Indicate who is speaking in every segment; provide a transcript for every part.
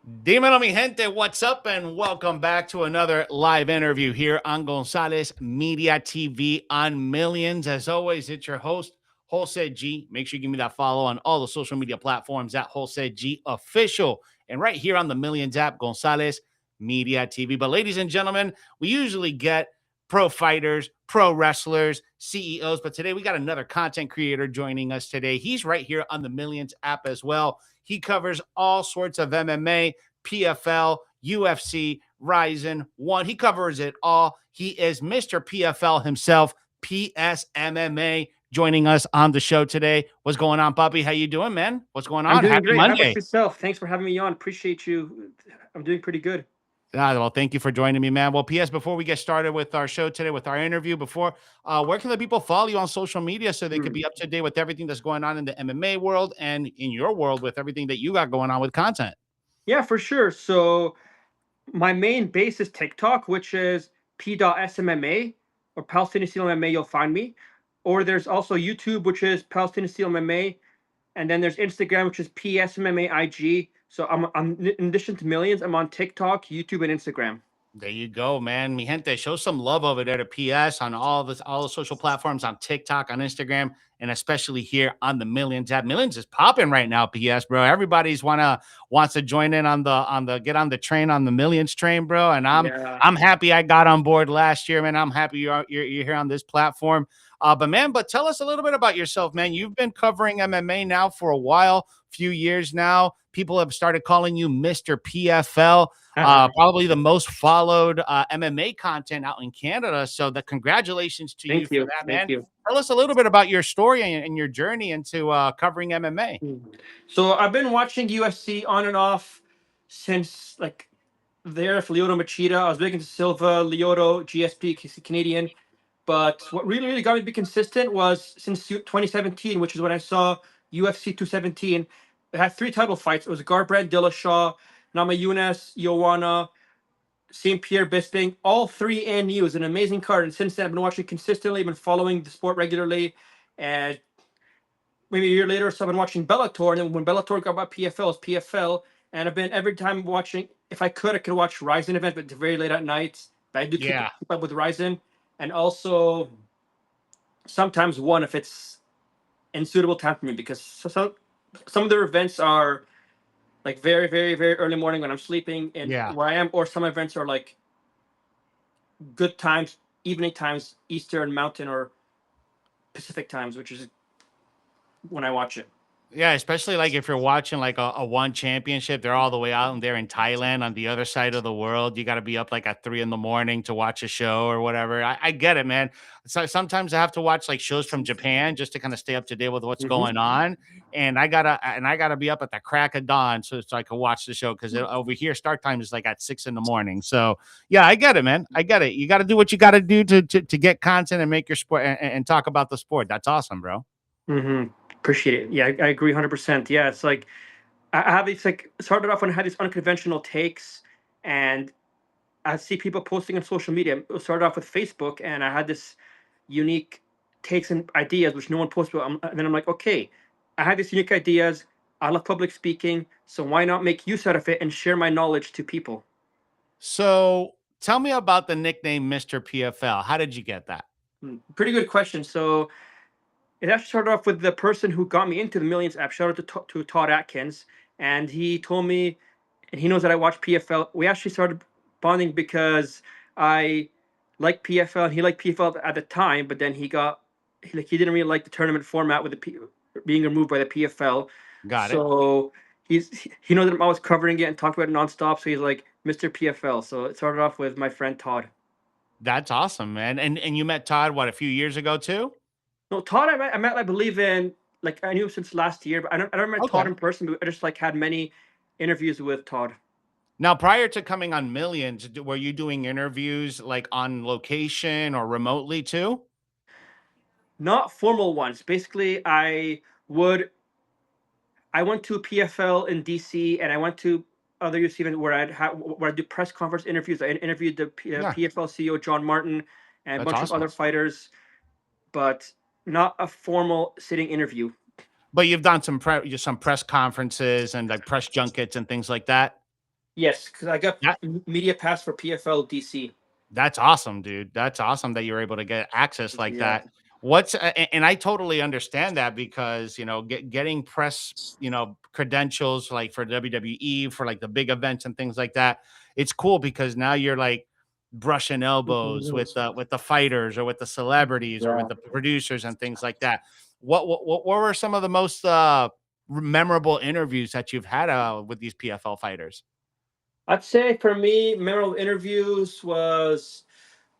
Speaker 1: Dimelo, mi gente, what's up? And welcome back to another live interview here on Gonzalez Media TV on Millions. As always, it's your host, Jose G. Make sure you give me that follow on all the social media platforms at Jose G Official. And right here on the Millions app, Gonzalez Media TV. But ladies and gentlemen, we usually get pro fighters, pro wrestlers, CEOs. But today we got another content creator joining us today. He's right here on the Millions app as well. He covers all sorts of MMA, PFL, UFC, Ryzen 1. He covers it all. He is Mr. PFL himself, PSMMA, joining us on the show today. What's going on, Bobby? How you doing, man? What's going
Speaker 2: I'm
Speaker 1: on?
Speaker 2: doing
Speaker 1: Happy
Speaker 2: great. How about
Speaker 1: Monday.
Speaker 2: yourself? Thanks for having me on. Appreciate you. I'm doing pretty good.
Speaker 1: Well, thank you for joining me, man. Well, P.S. Before we get started with our show today, with our interview, where can the people follow you on social media so they could
Speaker 2: Hmm.
Speaker 1: be up to date with everything that's going on in the MMA world and in your world with everything that you got going on with content?
Speaker 2: Yeah, for sure. So my main base is TikTok, which is p.smma or Palestinian Steel MMA. You'll find me. Or there's also YouTube, which is Palestinian Steel MMA, and then there's Instagram, which is PSMMAIG. So I'm in addition to Millions, I'm on TikTok, YouTube, and Instagram.
Speaker 1: There you go, man. Mi gente, show some love over there to PS on all the social platforms, on TikTok, on Instagram, and especially here on the Millions app. Millions is popping right now, PS, bro. Everybody's wants to join in on the get on the train on the Millions train, bro. And I'm
Speaker 2: Yeah.
Speaker 1: I'm happy I got on board last year, man. I'm happy you're here on this platform. But tell us a little bit about yourself, man. You've been covering MMA now for a while, few years now. People have started calling you Mr. PFL, probably the most followed MMA content out in Canada. So the congratulations to you
Speaker 2: Thank
Speaker 1: for
Speaker 2: you.
Speaker 1: that,
Speaker 2: Thank
Speaker 1: man.
Speaker 2: you.
Speaker 1: Tell us a little bit about your story and your journey into covering MMA.
Speaker 2: Mhm. So I've been watching UFC on and off since like there for Lyoto Machida. I was big into Silva, Lyoto, GSP, Canadian. But what really got me to be consistent was since 2017, which is when I saw UFC 217. It had three title fights. It was Garbrandt, Dillashaw, Namajunas, Joanna, St. Pierre Bisping, all three ANU. It was an amazing card. And since then, I've been watching consistently, been following the sport regularly. And maybe a year later, so I've been watching Bellator. And then when Bellator got about PFL, it's PFL. And I've been every time watching, if I could watch Ryzen event, but it's very late at night. But I do
Speaker 1: Yeah.
Speaker 2: keep up with Ryzen. And also sometimes one if it's in suitable time for me because some of their events are like very early morning when I'm sleeping and
Speaker 1: Yeah.
Speaker 2: where I am, or some events are like good times, evening times, Eastern Mountain or Pacific times, which is when I watch it.
Speaker 1: Yeah, especially like if you're watching like a one championship, they're all the way out and they're in Thailand on the other side of the world. You got to be up like at 3 in the morning to watch a show or whatever. I get it, man. So sometimes I have to watch like shows from Japan just to kind of stay up to date with what's
Speaker 2: Hmm.
Speaker 1: going on, and I gotta be up at the crack of dawn so I can watch the show because over here start time is like at 6 in the morning. So yeah, I get it, man. I get it. You got to do what you got to do to get content and make your sport and talk about the sport. That's awesome, bro.
Speaker 2: Hmm. Appreciate it. Yeah, I agree 100%. Yeah, it's like I have these like it started off when I had these unconventional takes, and I see people posting on social media. It started off with Facebook, and I had this unique takes and ideas which no one posted. And then I'm like, okay, I had these unique ideas. I love public speaking, so why not make use out of it and share my knowledge to people?
Speaker 1: So tell me about the nickname Mr. PFL. How did you get that?
Speaker 2: Pretty good question. So it actually started off with the person who got me into the Millions app. Shout out to Todd Atkins, and he told me, and he knows that I watch PFL. We actually started bonding because I like PFL, and he liked PFL at the time. But then he didn't really like the tournament format with being removed by the PFL.
Speaker 1: Got it.
Speaker 2: So he knows that I'm always covering it and talking about it nonstop. So he's like Mr. PFL. So it started off with my friend Todd.
Speaker 1: That's awesome, man. And you met Todd what a few years ago too?
Speaker 2: No, Todd, I met, I believe in like I knew him since last year, but I don't remember Todd
Speaker 1: Okay.
Speaker 2: in person. But I just like had many interviews with Todd.
Speaker 1: Now, prior to coming on Millions, were you doing interviews like on location or remotely too?
Speaker 2: Not formal ones. Basically, would I went to PFL in DC, and I went to other UFC events where I do press conference interviews. I interviewed the
Speaker 1: Yeah,
Speaker 2: PFL CEO John Martin and a
Speaker 1: that's
Speaker 2: bunch of
Speaker 1: awesome.
Speaker 2: other fighters, but not a formal sitting interview.
Speaker 1: But you've done some press conferences and like press junkets and things like that.
Speaker 2: Yes, because I got
Speaker 1: That
Speaker 2: media pass for PFL DC.
Speaker 1: that's awesome, dude. That's awesome that you're able to get access like
Speaker 2: Yeah.
Speaker 1: that. And I totally understand that because getting press credentials like for WWE for like the big events and things like that. It's cool because now you're like brushing elbows with the fighters or with the celebrities or with
Speaker 2: Yeah.
Speaker 1: the producers and things like that. What were some of the most memorable interviews that you've had with these PFL fighters?
Speaker 2: I'd say for me, memorable interviews was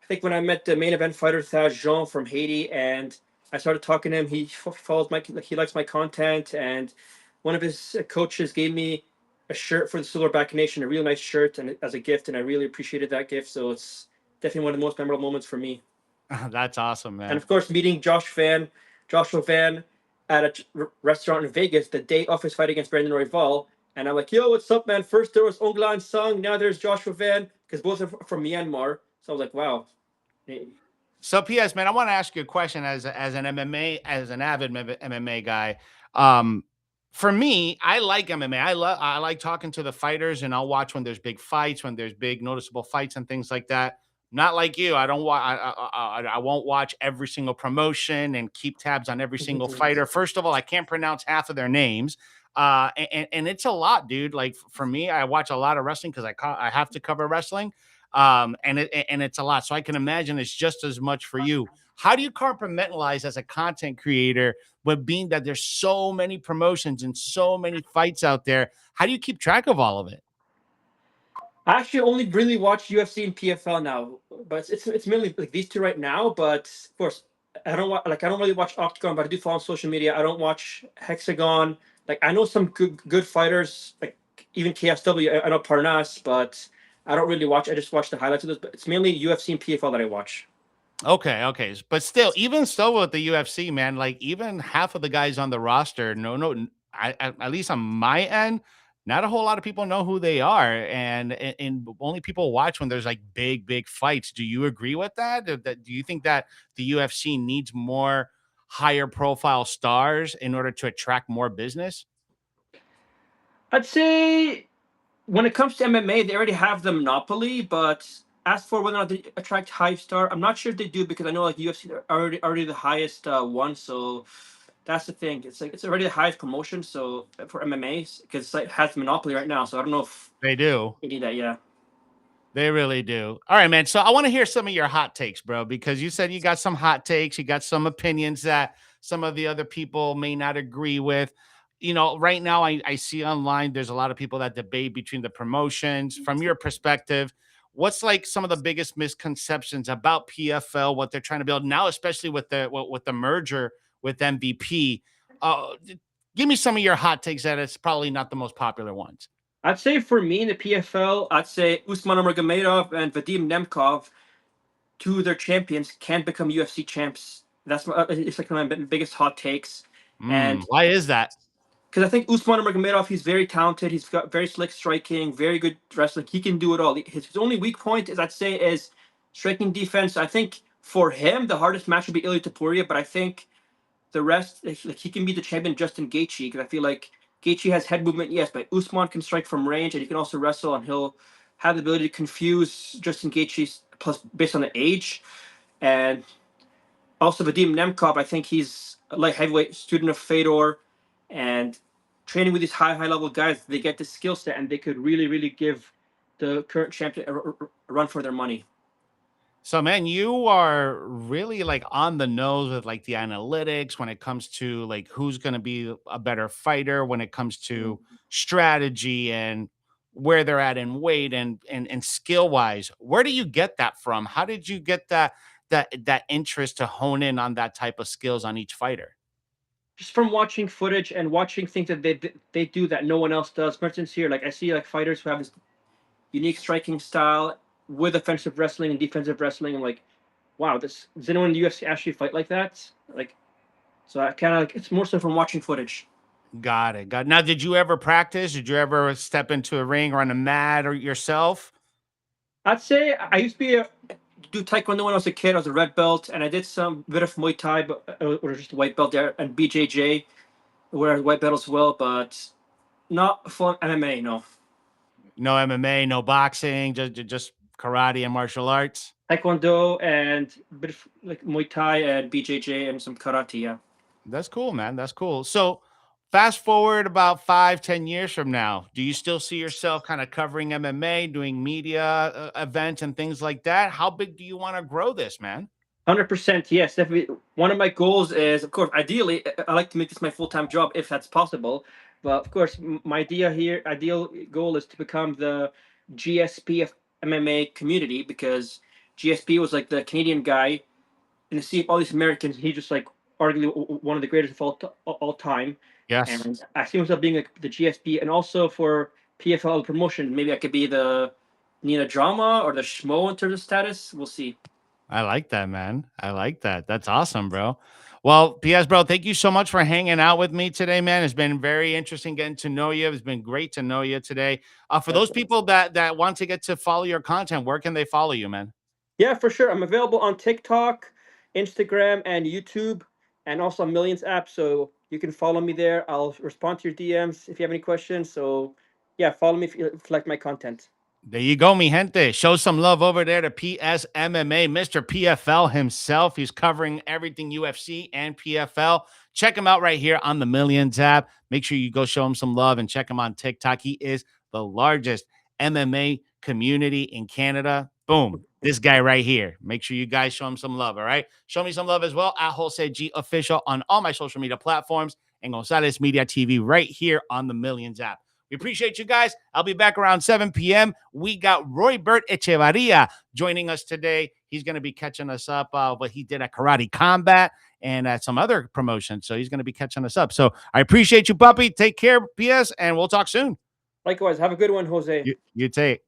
Speaker 2: I think when I met the main event fighter Thad Jean from Haiti, and I started talking to him. He follows my like, he likes my content, and one of his coaches gave me a shirt for the Silverback Nation, a really nice shirt, and as a gift, and I really appreciated that gift. So it's definitely one of the most memorable moments for me.
Speaker 1: That's awesome,
Speaker 2: And
Speaker 1: man.
Speaker 2: of course, meeting Joshua Van, at a restaurant in Vegas the day of his fight against Brandon Royval. And I'm like, yo, what's up, man? First there was Onglan Sung, now there's Joshua Van, because both are from Myanmar. So I was like, wow.
Speaker 1: So, P.S. man, I want to ask you a question as an MMA as an avid MMA guy. For me, I like MMA. I like talking to the fighters, and I'll watch when there's big fights, when there's big noticeable fights and things like that. Not like you. I don't watch. I won't watch every single promotion and keep tabs on every single fighter. First of all, I can't pronounce half of their names. And it's a lot, dude. Like for me, I watch a lot of wrestling because I have to cover wrestling, and it's a lot. So I can imagine it's just as much for you. How do you compartmentalize as a content creator, but being that there's so many promotions and so many fights out there? How do you keep track of all of it?
Speaker 2: I actually only really watch UFC and PFL now, but it's mainly like these two right now. But of course, I don't really watch Octagon, but I do follow on social media. I don't watch Hexagon. Like I know some good fighters, like even KSW. I know Parnas, but I don't really watch. I just watch the highlights of this. But it's mainly UFC and PFL that I watch.
Speaker 1: Okay, okay. But still, even still with the UFC, man, like even half of the guys on the roster, at least on my end, not a whole lot of people know who they are, and only people watch when there's like big fights. Do you agree with that? Do you think that the UFC needs more higher profile stars in order to attract more business?
Speaker 2: I'd say when it comes to MMA, they already have the monopoly. But as for whether or not they attract high star, I'm not sure if they do because I know like UFC are already the highest one. So that's the thing. It's like it's already the highest promotion. So for MMA, because it has monopoly right now. So I don't know if
Speaker 1: They do.
Speaker 2: they need that. Yeah.
Speaker 1: They really do. All right, man. So I want to hear some of your hot takes, bro, because you said you got some hot takes, you got some opinions that some of the other people may not agree with. Right now I see online there's a lot of people that debate between the promotions. From your perspective, what's like some of the biggest misconceptions about PFL, what they're trying to build now, especially with the merger with MVP? Uh, Give me some of your hot takes that it's probably not the most popular ones.
Speaker 2: I'd say for me in the PFL, I'd say Usman Nurmagomedov and Vadim Nemkov, two of their champions, can become UFC champs. It's like one of my biggest hot takes. And
Speaker 1: Why is that?
Speaker 2: because I think Usman Nurmagomedov, he's very talented. He's got very slick striking, very good wrestling. He can do it all. His only weak point is I'd say is striking defense. I think for him the hardest match would be Ilya Tapuria, but I think the rest like he can be the champion Justin Gaethje because I feel like Gaethje has head movement, yes, but Usman can strike from range and he can also wrestle and he'll have the ability to confuse Justin Gaethje plus based on the age and also Vadim Nemkov, I think he's a light heavyweight student of Fedor, and training with these high level guys, they get the skill set and they could really give the current champion a run for their money.
Speaker 1: So, man, you are really like on the nose with like the analytics when it comes to like who's going to be a better fighter, when it comes to strategy and where they're at in weight and skill wise. Where do you get that from? How did you get that interest to hone in on that type of skills on each fighter?
Speaker 2: Just from watching footage and watching things that they do that no one else does. For instance, here, like I see like fighters who have this unique striking style with offensive wrestling and defensive wrestling. I'm like, wow, this does anyone in the UFC actually fight like that? Like, so I kind of like it's more so from watching footage.
Speaker 1: Got it. Got it. Now, did you ever practice? Did you ever step into a ring or on a mat or yourself?
Speaker 2: I'd say I used to be do taekwondo when I was a kid. I was a red belt, and I did some bit of Muay Thai, but or just a white belt there, and BJJ, where I was white belt as well, but not full MMA. No.
Speaker 1: No MMA, no boxing, just karate and martial arts.
Speaker 2: Taekwondo and a bit of like Muay Thai and BJJ and some karate. Yeah.
Speaker 1: That's cool, man. That's cool. So, fast forward about 5, 10 years from now, do you still see yourself kind of covering MMA, doing media events and things like that? How big do you want to grow this, man?
Speaker 2: 100%, yes, definitely. One of my goals is, of course, ideally, I like to make this my full-time job if that's possible. But of course, my ideal goal is to become the GSP of MMA community, because GSP was like the Canadian guy, and to see all these Americans, he just like arguably one of the greatest of all time.
Speaker 1: Yes,
Speaker 2: And I see myself being like the GSP, and also for PFL promotion, maybe I could be the Nina Drama or the Schmo in terms of status. We'll see.
Speaker 1: I like that, man. I like that. That's awesome, bro. Well, PS, bro, thank you so much for hanging out with me today, man. It's been very interesting getting to know you. It's been great to know you today. For those people that want to get to follow your content, where can they follow you, man?
Speaker 2: Yeah, for sure. I'm available on TikTok, Instagram, and YouTube, and also on Millions app. So you can follow me there. I'll respond to your DMs if you have any questions. So yeah, follow me if you like my content.
Speaker 1: There you go, mi gente. Show some love over there to PSMMA, Mr. PFL himself. He's covering everything UFC and PFL. Check him out right here on the Millions app. Make sure you go show him some love and check him on TikTok. He is the largest MMA community in Canada. Boom. This guy right here. Make sure you guys show him some love. All right. Show me some love as well at Jose G Official on all my social media platforms and Gonzalez Media TV right here on the Millions app. We appreciate you guys. I'll be back around 7 p.m. We got Roy Bert Echevarria joining us today. He's going to be catching us up what he did at Karate Combat and at some other promotions. So he's going to be catching us up. So I appreciate you, puppy. Take care, PS, and we'll talk soon.
Speaker 2: Likewise, have a good one, Jose.
Speaker 1: You take